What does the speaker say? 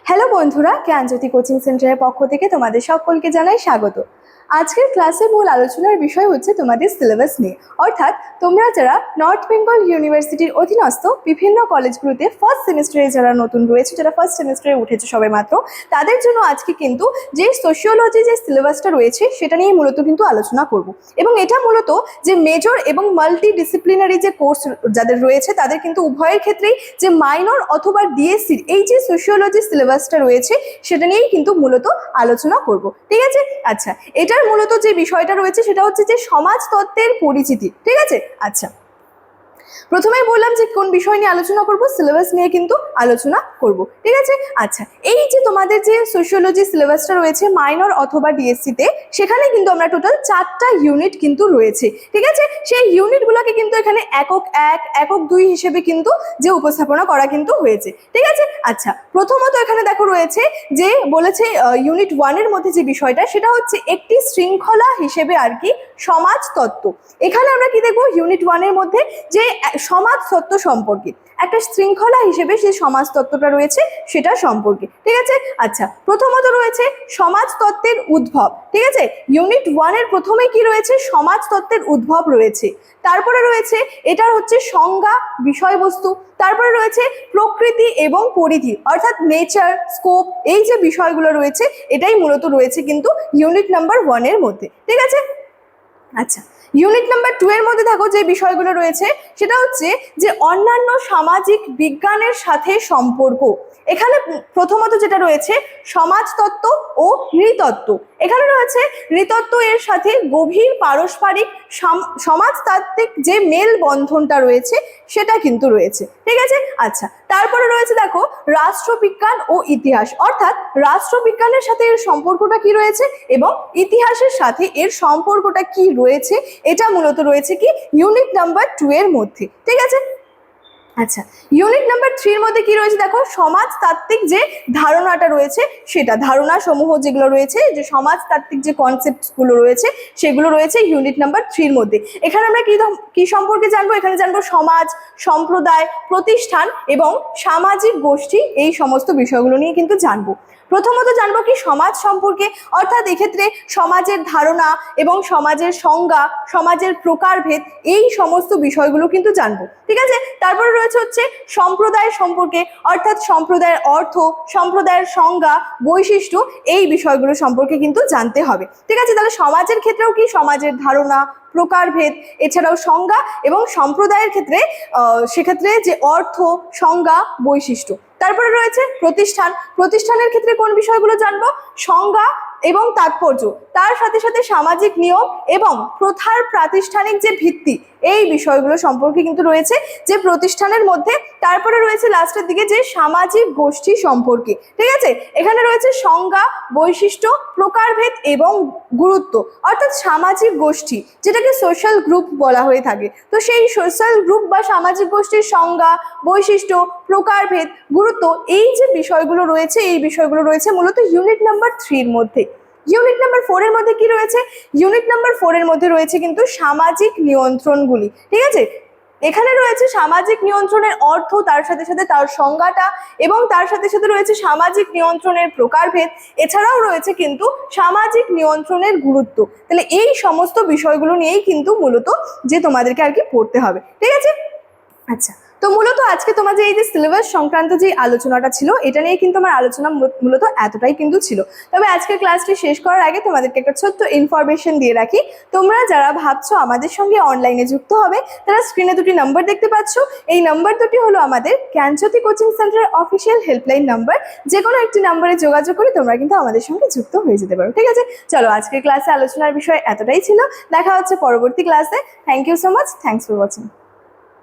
Hello বন্ধুরা, জ্ঞানজ্যোতি coaching সেন্টারের পক্ষ থেকে তোমাদের সকলকে জানাই স্বাগত। আজকের ক্লাসে মূল আলোচনার বিষয় হচ্ছে তোমাদের সিলেবাস নিয়ে, অর্থাৎ তোমরা যারা নর্থ বেঙ্গল ইউনিভার্সিটির অধীনস্থ বিভিন্ন কলেজগুলোতে ফার্স্ট সেমিস্টারে যারা নতুন রয়েছে, যারা ফার্স্ট সেমিস্টারে উঠেছে সবে মাত্র, তাদের জন্য আজকে কিন্তু যে সোশিওলজি যে সিলেবাসটা রয়েছে সেটা নিয়ে মূলত কিন্তু আলোচনা করব। এবং এটা মূলত যে মেজর এবং মাল্টি ডিসিপ্লিনারি যে কোর্স যাদের রয়েছে তাদের কিন্তু উভয়ের ক্ষেত্রেই যে মাইনর অথবা ডিএসসির এই যে সোশিওলজি সিলেবাসটা রয়েছে সেটা নিয়েই কিন্তু মূলত আলোচনা করব। ঠিক আছে? আচ্ছা, এটার মূলত যে বিষয়টা রয়েছে সেটা হচ্ছে যে সমাজতত্ত্বের পরিচিতি। ঠিক আছে? আচ্ছা, প্রথমেই বললাম যে কোন বিষয় নিয়ে আলোচনা করব, সিলেবাস নিয়ে কিন্তু আলোচনা করব। ঠিক আছে? আচ্ছা, এই যে তোমাদের যে সোশিওলজি সিলেবাসটা রয়েছে মাইনর অথবা ডিএসসিতে, সেখানে কিন্তু আমরা টোটাল 4টা ইউনিট কিন্তু রয়েছে। ঠিক আছে? সেই ইউনিটগুলোকে কিন্তু এখানে একক 1, একক 2 হিসেবে কিন্তু যে উপস্থাপনা করা কিন্তু হয়েছে। ঠিক আছে? আচ্ছা, প্রথমত এখানে দেখো রয়েছে যে বলেছে ইউনিট 1 এর মধ্যে যে বিষয়টা সেটা হচ্ছে একটি শৃঙ্খলা হিসেবে আর কি সমাজতত্ত্ব। এখানে আমরা কি দেখবো, ইউনিট 1 এর মধ্যে যে সমাজতত্ত্ব সম্পর্কে একটা শৃঙ্খলা হিসেবে যে সমাজতত্ত্বটা রয়েছে সেটা সম্পর্কে। ঠিক আছে? আচ্ছা, প্রথমত রয়েছে সমাজতত্ত্বের উদ্ভব। ঠিক আছে? ইউনিট 1 এর প্রথমে কি রয়েছে, সমাজতত্ত্বের উদ্ভব রয়েছে। তারপরে রয়েছে এটার হচ্ছে সংজ্ঞা, বিষয়বস্তু। তারপরে রয়েছে প্রকৃতি এবং পরিধি, অর্থাৎ নেচার, স্কোপ, এই যে বিষয়গুলো রয়েছে এটাই মূলত রয়েছে কিন্তু ইউনিট নাম্বার 1 এর মধ্যে। ঠিক আছে? আচ্ছা, ইউনিট নাম্বার 2 এর মধ্যে দেখো যে বিষয়গুলো রয়েছে সেটা হচ্ছে যে অন্যান্য সামাজিক বিজ্ঞানের সাথে সম্পর্ক। এখানে প্রথমত যেটা রয়েছে সমাজতত্ত্ব ও নৃতত্ত্ব। এখানে রয়েছে নৃতত্ত্ব এর সাথে গভীর পারস্পরিক সমাজতাত্ত্বিক যে মেল বন্ধনটা রয়েছে সেটা কিন্তু রয়েছে। ঠিক আছে? আচ্ছা, তারপরে রয়েছে দেখো রাষ্ট্রবিজ্ঞান ও ইতিহাস, অর্থাৎ রাষ্ট্রবিজ্ঞানের সাথে এর সম্পর্কটা কি রয়েছে এবং ইতিহাসের সাথে এর সম্পর্কটা কি রয়েছে, এটা মূলত রয়েছে কি ইউনিট নাম্বার 2 এর মধ্যে। ঠিক আছে? আচ্ছা, ইউনিট নাম্বার 3 এর মধ্যে কি রয়েছে দেখো সমাজতাত্ত্বিক যে ধারণাটা রয়েছে সেটা, ধারণা সমূহ যেগুলো রয়েছে, যে সমাজতাত্ত্বিক যে কনসেপ্টসগুলো রয়েছে সেগুলো রয়েছে ইউনিট নাম্বার 3 এর মধ্যে। এখানে আমরা কি সম্পর্কে জানবো, এখানে জানবো সমাজ, সম্প্রদায়, প্রতিষ্ঠান এবং সামাজিক গোষ্ঠী, এই সমস্ত বিষয়গুলো নিয়ে কিন্তু জানবো। প্রথমত জানবো কি সমাজ সম্পর্কে, অর্থাৎ এক্ষেত্রে সমাজের ধারণা এবং সমাজের সংজ্ঞা, সমাজের প্রকারভেদ, এই সমস্ত বিষয়গুলো কিন্তু জানবো। ঠিক আছে? তারপরে রয়েছে হচ্ছে সম্প্রদায় সম্পর্কে, অর্থাৎ সম্প্রদায়ের অর্থ, সম্প্রদায়ের সংজ্ঞা, বৈশিষ্ট্য, এই বিষয়গুলো সম্পর্কে কিন্তু জানতে হবে। ঠিক আছে? তাহলে সমাজের ক্ষেত্রেও কি সমাজের ধারণা, প্রকারভেদ, এছাড়াও সংজ্ঞা, এবং সম্প্রদায়ের ক্ষেত্রে সেক্ষেত্রে যে অর্থ, সংজ্ঞা, বৈশিষ্ট্য। তারপরে রয়েছে প্রতিষ্ঠান। প্রতিষ্ঠানের ক্ষেত্রে কোন বিষয়গুলো জানবো, সংজ্ঞা এবং তাৎপর্য, তার সাথে সাথে সামাজিক নিয়ম এবং প্রথার প্রাতিষ্ঠানিক যে ভিত্তি, এই বিষয়গুলো সম্পর্কে কিন্তু রয়েছে যে প্রতিষ্ঠানের মধ্যে। তারপরে রয়েছে লাস্টের দিকে যে সামাজিক গোষ্ঠী সম্পর্কে। ঠিক আছে? এখানে রয়েছে সংজ্ঞা, বৈশিষ্ট্য, প্রকারভেদ এবং গুরুত্ব, অর্থাৎ সামাজিক গোষ্ঠী যেটাকে সোশ্যাল গ্রুপ বলা হয়ে থাকে। তো সেই সোশ্যাল গ্রুপ বা সামাজিক গোষ্ঠীর সংজ্ঞা, বৈশিষ্ট্য, প্রকারভেদ, গুরুত্ব, এই যে বিষয়গুলো রয়েছে এই বিষয়গুলো রয়েছে মূলত ইউনিট নাম্বার 3 এর মধ্যে। ইউনিট নাম্বার 4 এর মধ্যে কি রয়েছে, ইউনিট নাম্বার 4 এর মধ্যে রয়েছে কিন্তু সামাজিক নিয়ন্ত্রণগুলি। ঠিক আছে? এখানে রয়েছে সামাজিক নিয়ন্ত্রণের অর্থ, তার সাথে সাথে তার সংজ্ঞাটা, এবং তার সাথে সাথে রয়েছে সামাজিক নিয়ন্ত্রণের প্রকারভেদ, এছাড়াও রয়েছে কিন্তু সামাজিক নিয়ন্ত্রণের গুরুত্ব। তাহলে এই সমস্ত বিষয়গুলো নিয়েই কিন্তু মূলত যে তোমাদেরকে আর কি পড়তে হবে। ঠিক আছে? আচ্ছা, তো মূলত আজকে তোমাদের এই যে সিলেবাস সংক্রান্ত যে আলোচনাটা ছিল এটা নিয়ে কিন্তু আমার আলোচনা মূলত এতটাই কিন্তু ছিল। তবে আজকের ক্লাসটি শেষ করার আগে তোমাদেরকে একটা ছোট্ট ইনফরমেশন দিয়ে রাখি। তোমরা যারা ভাবছো আমাদের সঙ্গে অনলাইনে যুক্ত হবে তারা স্ক্রিনে দুটি নাম্বার দেখতে পাচ্ছ। এই নাম্বার দুটি হলো আমাদের জ্ঞানজ্যোতি কোচিং সেন্টারের অফিসিয়াল হেল্পলাইন নাম্বার। যে কোনো একটি নাম্বারে যোগাযোগ করে তোমরা কিন্তু আমাদের সঙ্গে যুক্ত হয়ে যেতে পারো। ঠিক আছে? চলো, আজকের ক্লাসে আলোচনার বিষয় এতটাই ছিল। দেখা হচ্ছে পরবর্তী ক্লাসে। Thank you so much. Thanks for watching.